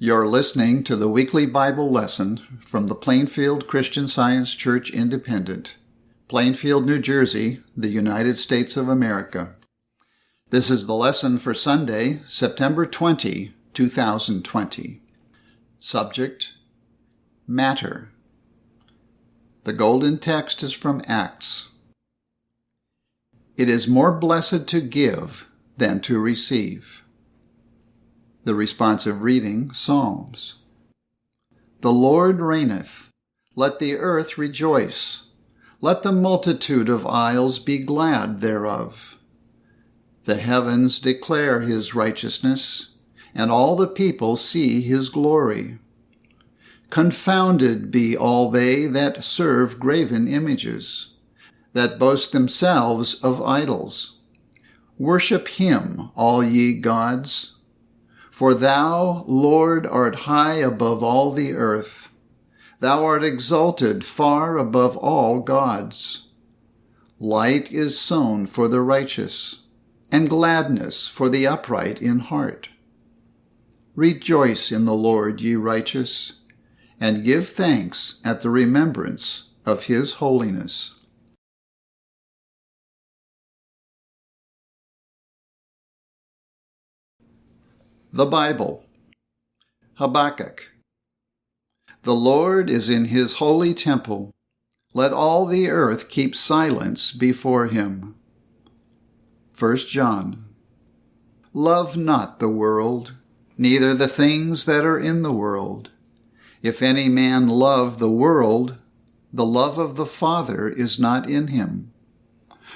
You're listening to the weekly Bible lesson from the Plainfield Christian Science Church Independent, Plainfield, New Jersey, the United States of America. This is the lesson for Sunday, September 20, 2020. Subject: Matter. The golden text is from Acts. It is more blessed to give than to receive. The responsive reading, Psalms. The Lord reigneth. Let the earth rejoice. Let the multitude of isles be glad thereof. The heavens declare his righteousness, and all the people see his glory. Confounded be all they that serve graven images, that boast themselves of idols. Worship him, all ye gods. For thou, Lord, art high above all the earth. Thou art exalted far above all gods. Light is sown for the righteous, and gladness for the upright in heart. Rejoice in the Lord, ye righteous, and give thanks at the remembrance of his holiness. The Bible. Habakkuk. The Lord is in his holy temple. Let all the earth keep silence before him. 1 John. Love not the world, neither the things that are in the world. If any man love the world, the love of the Father is not in him.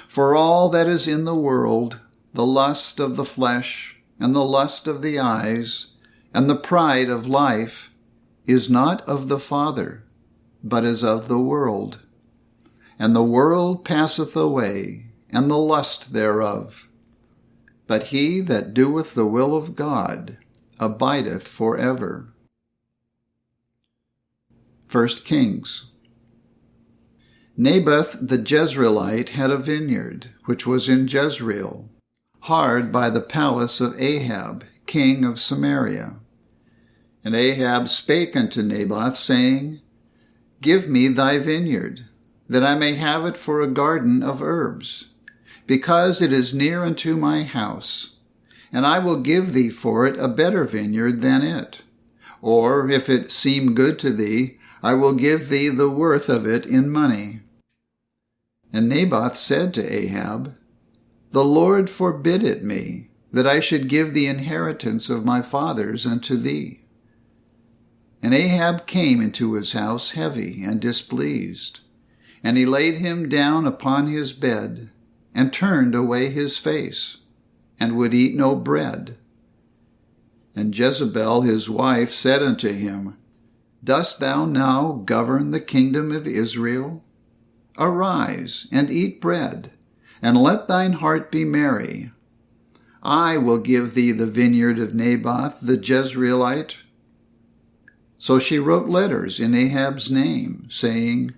For all that is in the world, the lust of the flesh, and the lust of the eyes, and the pride of life, is not of the Father, but is of the world. And the world passeth away, and the lust thereof. But he that doeth the will of God abideth forever. 1 Kings. Naboth the Jezreelite had a vineyard, which was in Jezreel, hard by the palace of Ahab, king of Samaria. And Ahab spake unto Naboth, saying, Give me thy vineyard, that I may have it for a garden of herbs, because it is near unto my house, and I will give thee for it a better vineyard than it. Or, if it seem good to thee, I will give thee the worth of it in money. And Naboth said to Ahab, The Lord forbid it me, that I should give the inheritance of my fathers unto thee. And Ahab came into his house heavy and displeased, and he laid him down upon his bed, and turned away his face, and would eat no bread. And Jezebel his wife said unto him, Dost thou now govern the kingdom of Israel? Arise, and eat bread, and let thine heart be merry. I will give thee the vineyard of Naboth the Jezreelite. So she wrote letters in Ahab's name, saying,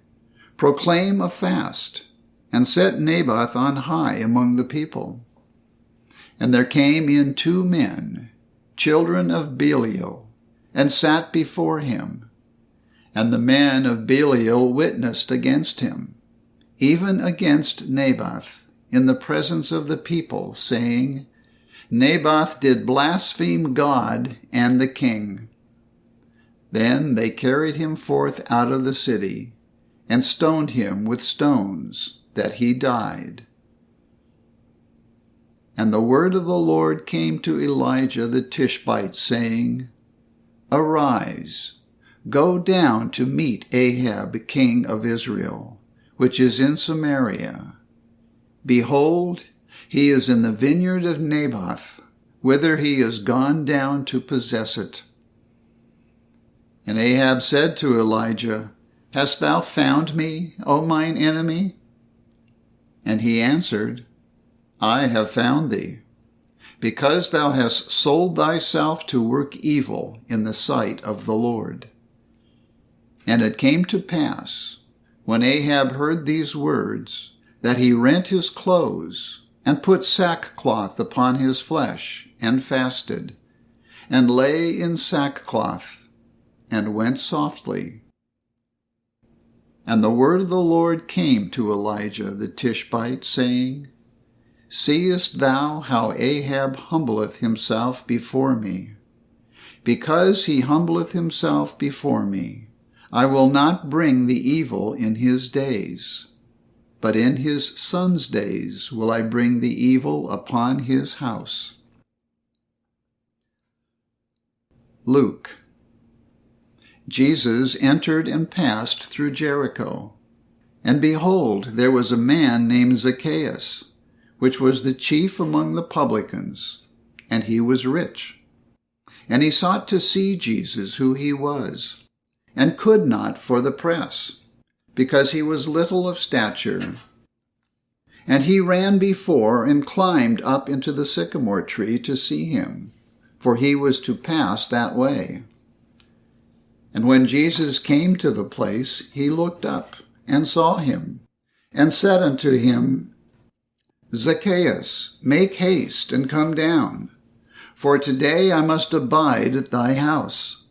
Proclaim a fast, and set Naboth on high among the people. And there came in 2 men, children of Belial, and sat before him. And the men of Belial witnessed against him, even against Naboth, in the presence of the people, saying, Naboth did blaspheme God and the king. Then they carried him forth out of the city, and stoned him with stones, that he died. And the word of the Lord came to Elijah the Tishbite, saying, Arise, go down to meet Ahab king of Israel, which is in Samaria. Behold, he is in the vineyard of Naboth, whither he is gone down to possess it. And Ahab said to Elijah, Hast thou found me, O mine enemy? And he answered, I have found thee, because thou hast sold thyself to work evil in the sight of the Lord. And it came to pass, when Ahab heard these words, that he rent his clothes, and put sackcloth upon his flesh, and fasted. and lay in sackcloth, and went softly. And the word of the Lord came to Elijah the Tishbite, saying, Seest thou how Ahab humbleth himself before me? Because he humbleth himself before me, I will not bring the evil in his days, but in his son's days will I bring the evil upon his house. Luke. Jesus entered and passed through Jericho. And behold, there was a man named Zacchaeus, which was the chief among the publicans, and he was rich. And he sought to see Jesus, who he was, and could not for the press, because he was little of stature. And he ran before and climbed up into the sycamore tree to see him, for he was to pass that way. And when Jesus came to the place, he looked up and saw him, and said unto him, Zacchaeus, make haste and come down, for today I must abide at thy house.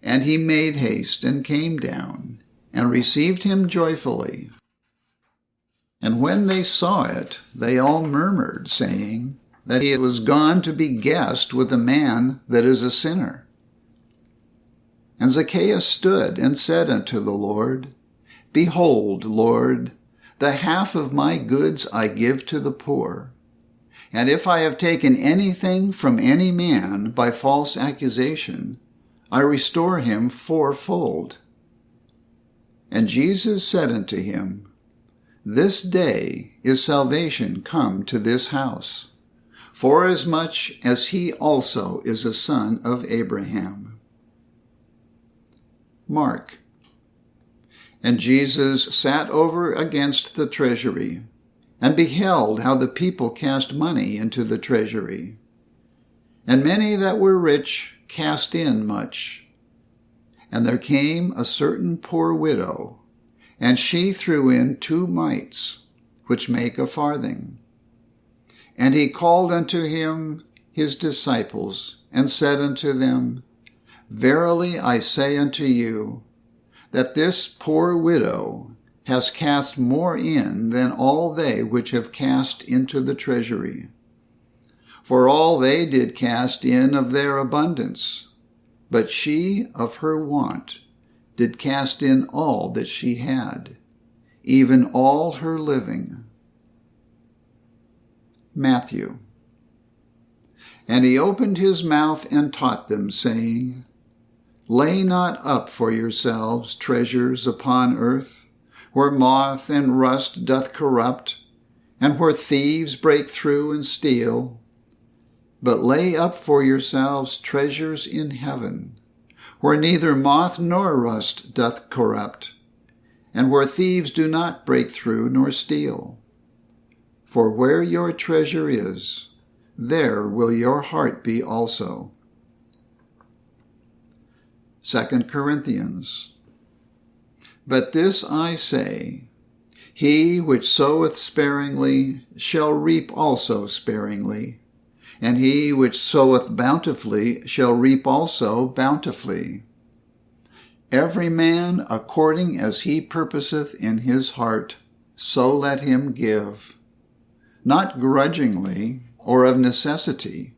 And he made haste and came down, and received him joyfully. And when they saw it, they all murmured, saying, that he was gone to be guest with a man that is a sinner. And Zacchaeus stood and said unto the Lord, Behold, Lord, the half of my goods I give to the poor. And if I have taken anything from any man by false accusation, I restore him fourfold. And Jesus said unto him, This day is salvation come to this house, forasmuch as he also is a son of Abraham. Mark. And Jesus sat over against the treasury, and beheld how the people cast money into the treasury. And many that were rich cast in much. And there came a certain poor widow, and she threw in 2 mites, which make a farthing. And he called unto him his disciples, and said unto them, Verily I say unto you, that this poor widow has cast more in than all they which have cast into the treasury. For all they did cast in of their abundance, but she of her want did cast in all that she had, even all her living. Matthew. And he opened his mouth and taught them, saying, Lay not up for yourselves treasures upon earth, where moth and rust doth corrupt, and where thieves break through and steal. But lay up for yourselves treasures in heaven, where neither moth nor rust doth corrupt, and where thieves do not break through nor steal. For where your treasure is, there will your heart be also. 2 Corinthians. But this I say, he which soweth sparingly shall reap also sparingly, and he which soweth bountifully shall reap also bountifully. Every man according as he purposeth in his heart, so let him give, not grudgingly or of necessity,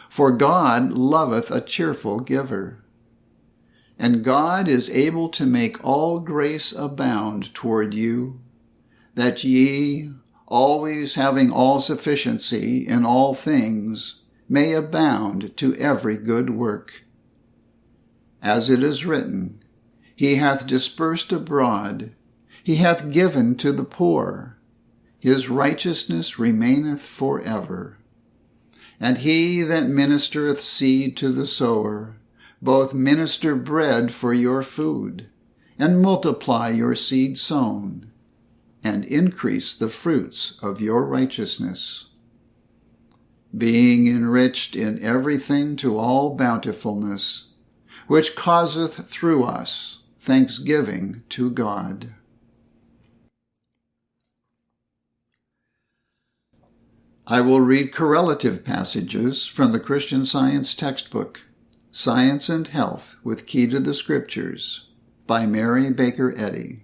for God loveth a cheerful giver. And God is able to make all grace abound toward you, that ye, always having all sufficiency in all things, may abound to every good work. As it is written, He hath dispersed abroad, He hath given to the poor, His righteousness remaineth forever. And he that ministereth seed to the sower, both minister bread for your food, and multiply your seed sown, and increase the fruits of your righteousness, being enriched in everything to all bountifulness, which causeth through us thanksgiving to God. I will read correlative passages from the Christian Science textbook, Science and Health with Key to the Scriptures, by Mary Baker Eddy.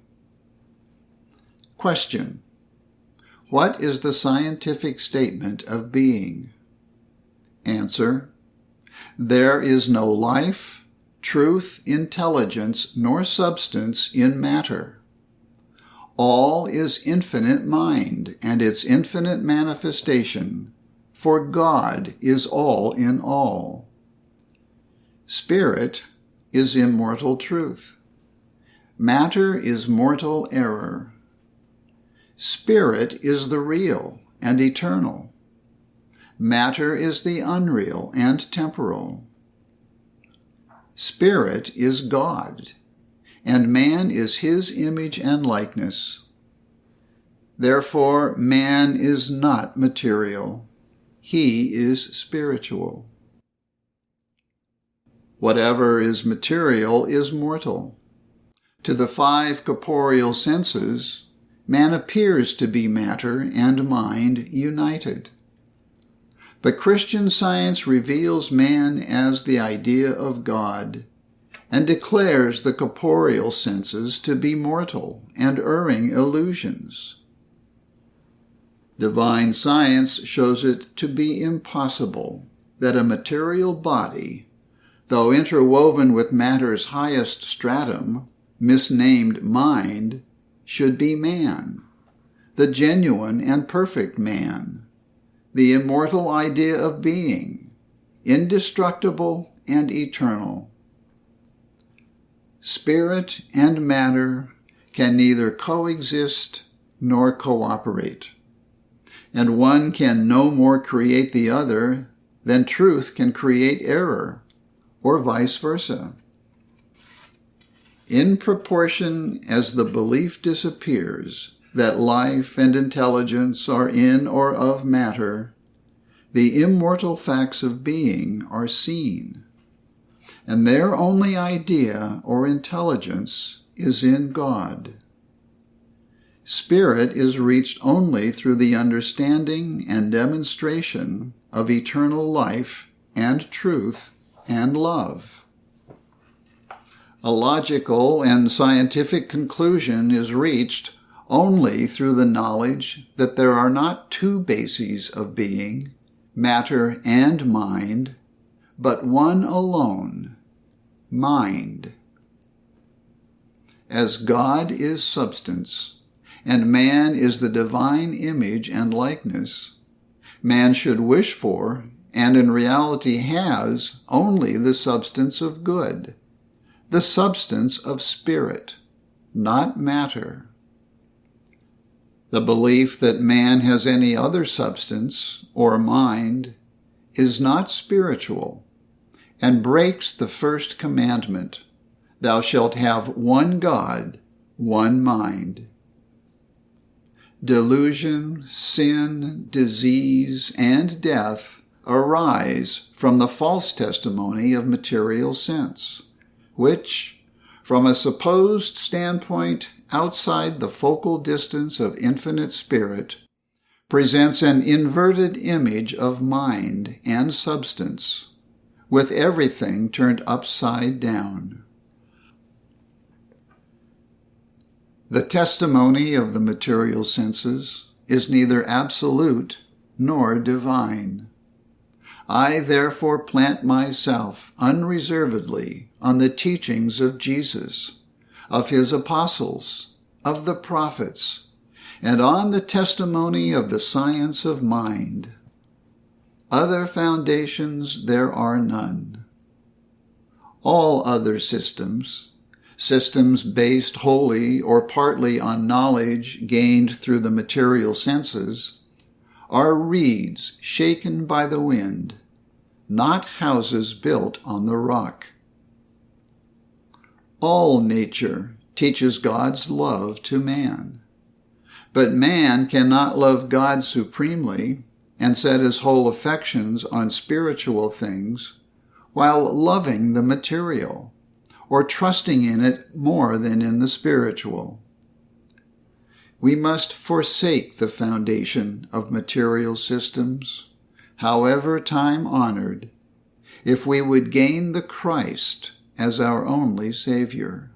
Question: what is the scientific statement of being? Answer: there is no life, truth, intelligence, nor substance in matter. All is infinite mind and its infinite manifestation, for God is all in all. Spirit is immortal truth. Matter is mortal error. Spirit is the real and eternal. Matter is the unreal and temporal. Spirit is God, and man is his image and likeness. Therefore, man is not material. He is spiritual. Whatever is material is mortal. To the five corporeal senses, man appears to be matter and mind united. But Christian Science reveals man as the idea of God, and declares the corporeal senses to be mortal and erring illusions. Divine science shows it to be impossible that a material body, though interwoven with matter's highest stratum, misnamed mind, should be man, the genuine and perfect man, the immortal idea of being, indestructible and eternal. Spirit and matter can neither coexist nor cooperate, and one can no more create the other than truth can create error, or vice versa. In proportion as the belief disappears that life and intelligence are in or of matter, the immortal facts of being are seen, and their only idea or intelligence is in God. Spirit is reached only through the understanding and demonstration of eternal life and truth and love. A logical and scientific conclusion is reached only through the knowledge that there are not two bases of being, matter and mind, but one alone, mind. As God is substance, and man is the divine image and likeness, man should wish for, and in reality has, only the substance of good, the substance of spirit, not matter. The belief that man has any other substance or mind is not spiritual and breaks the first commandment, "Thou shalt have one God, one mind." Delusion, sin, disease, and death arise from the false testimony of material sense, which, from a supposed standpoint outside the focal distance of infinite spirit, presents an inverted image of mind and substance, with everything turned upside down. The testimony of the material senses is neither absolute nor divine. I therefore plant myself unreservedly on the teachings of Jesus, of his apostles, of the prophets, and on the testimony of the science of mind. Other foundations there are none. All other systems based wholly or partly on knowledge gained through the material senses, are reeds shaken by the wind, not houses built on the rock. All nature teaches God's love to man, but man cannot love God supremely and set his whole affections on spiritual things while loving the material, or trusting in it more than in the spiritual. We must forsake the foundation of material systems, however time-honored, if we would gain the Christ as our only Savior.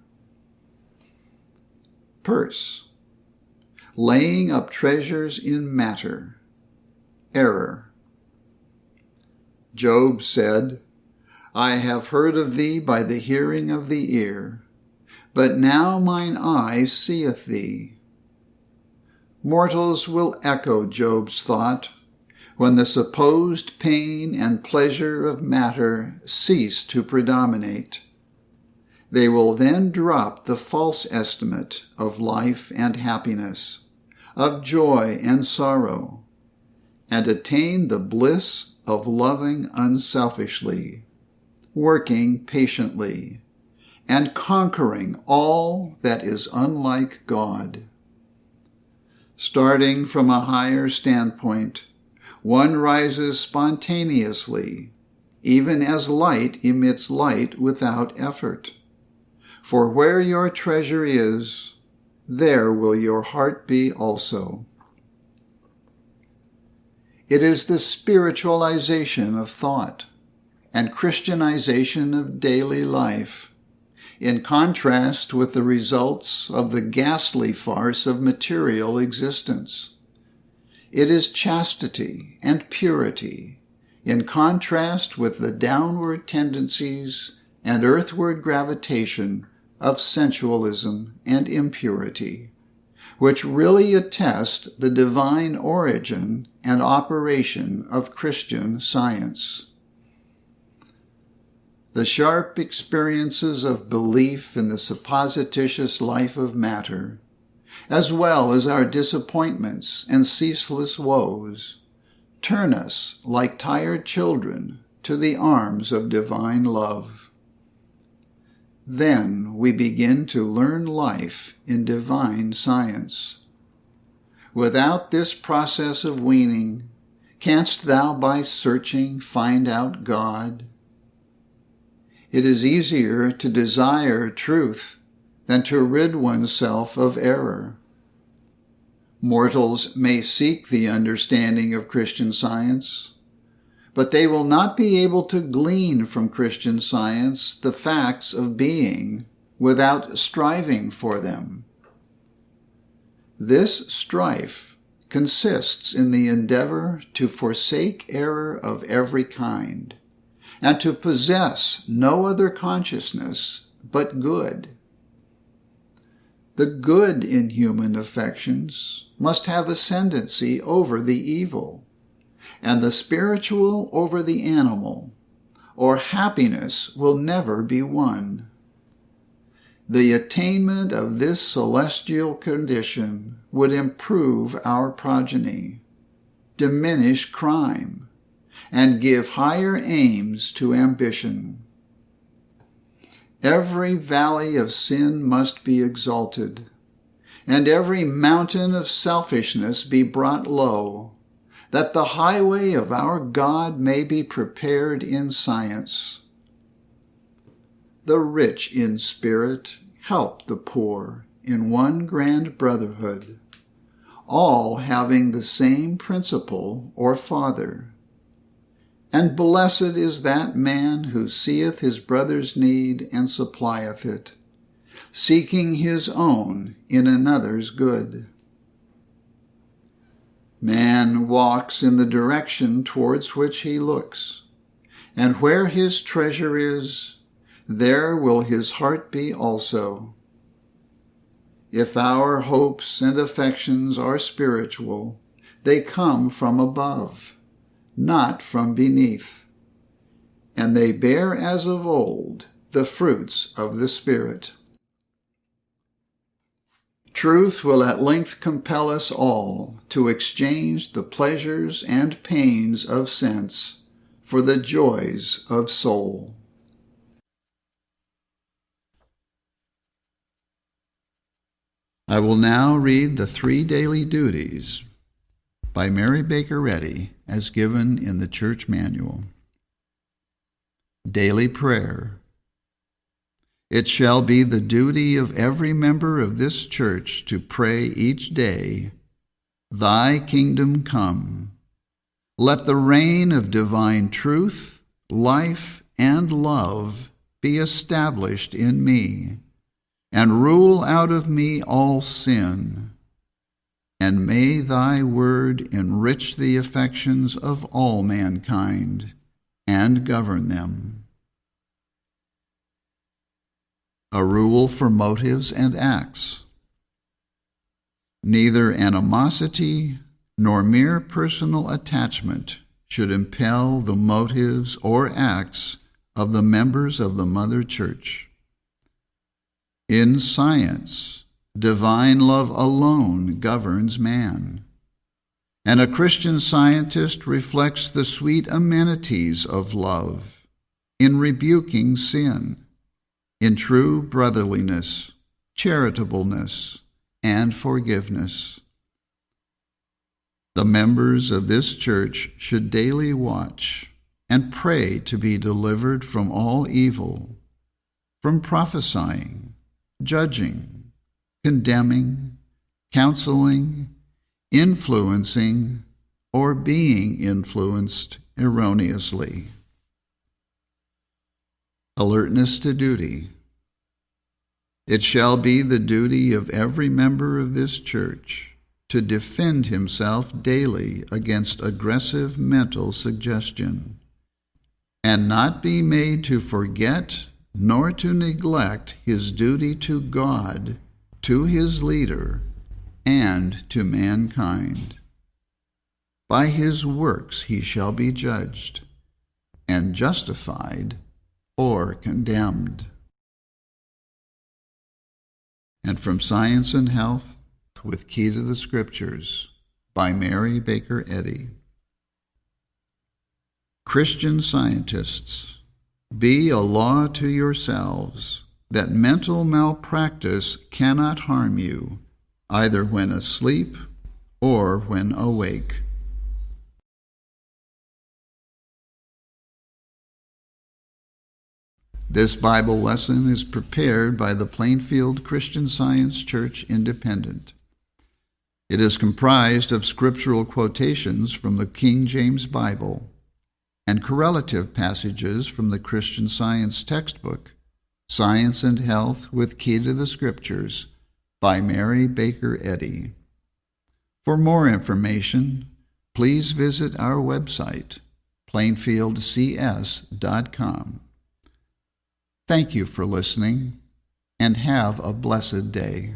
Purse. Laying up treasures in matter. Error. Job said, I have heard of thee by the hearing of the ear, but now mine eye seeth thee. Mortals will echo Job's thought when the supposed pain and pleasure of matter cease to predominate. They will then drop the false estimate of life and happiness, of joy and sorrow, and attain the bliss of loving unselfishly, working patiently, and conquering all that is unlike God. Starting from a higher standpoint, one rises spontaneously, even as light emits light without effort. For where your treasure is, there will your heart be also. It is the spiritualization of thought and Christianization of daily life, in contrast with the results of the ghastly farce of material existence. It is chastity and purity, in contrast with the downward tendencies and earthward gravitation of sensualism and impurity, which really attest the divine origin and operation of Christian science. The sharp experiences of belief in the supposititious life of matter, as well as our disappointments and ceaseless woes, turn us like tired children to the arms of divine love. Then we begin to learn life in divine science. Without this process of weaning, canst thou by searching find out God? It is easier to desire truth than to rid oneself of error. Mortals may seek the understanding of Christian science, but they will not be able to glean from Christian science the facts of being without striving for them. This strife consists in the endeavor to forsake error of every kind, and to possess no other consciousness but good. The good in human affections must have ascendancy over the evil, and the spiritual over the animal, or happiness will never be won. The attainment of this celestial condition would improve our progeny, diminish crime, and give higher aims to ambition. Every valley of sin must be exalted, and every mountain of selfishness be brought low, that the highway of our God may be prepared in science. The rich in spirit help the poor in one grand brotherhood, all having the same principle or Father. And blessed is that man who seeth his brother's need and supplieth it, seeking his own in another's good. Man walks in the direction towards which he looks, and where his treasure is, there will his heart be also. If our hopes and affections are spiritual, they come from above, not from beneath, and they bear as of old the fruits of the Spirit. Truth will at length compel us all to exchange the pleasures and pains of sense for the joys of soul. I will now read the 3 daily duties by Mary Baker Eddy as given in the Church Manual. Daily Prayer. It shall be the duty of every member of this church to pray each day, Thy kingdom come. Let the reign of divine truth, life, and love be established in me, and rule out of me all sin. And may thy word enrich the affections of all mankind and govern them. A rule for motives and acts. Neither animosity nor mere personal attachment should impel the motives or acts of the members of the Mother Church. In science, divine love alone governs man, and a Christian scientist reflects the sweet amenities of love in rebuking sin, in true brotherliness, charitableness, and forgiveness. The members of this church should daily watch and pray to be delivered from all evil, from prophesying, judging, condemning, counseling, influencing, or being influenced erroneously. Alertness to duty. It shall be the duty of every member of this church to defend himself daily against aggressive mental suggestion, and not be made to forget nor to neglect his duty to God, to his leader, and to mankind. By his works he shall be judged, and justified or condemned. And from Science and Health, with Key to the Scriptures, by Mary Baker Eddy. Christian scientists, be a law to yourselves that mental malpractice cannot harm you, either when asleep or when awake. This Bible lesson is prepared by the Plainfield Christian Science Church Independent. It is comprised of scriptural quotations from the King James Bible and correlative passages from the Christian Science textbook, Science and Health with Key to the Scriptures, by Mary Baker Eddy. For more information, please visit our website, plainfieldcs.com. Thank you for listening, and have a blessed day.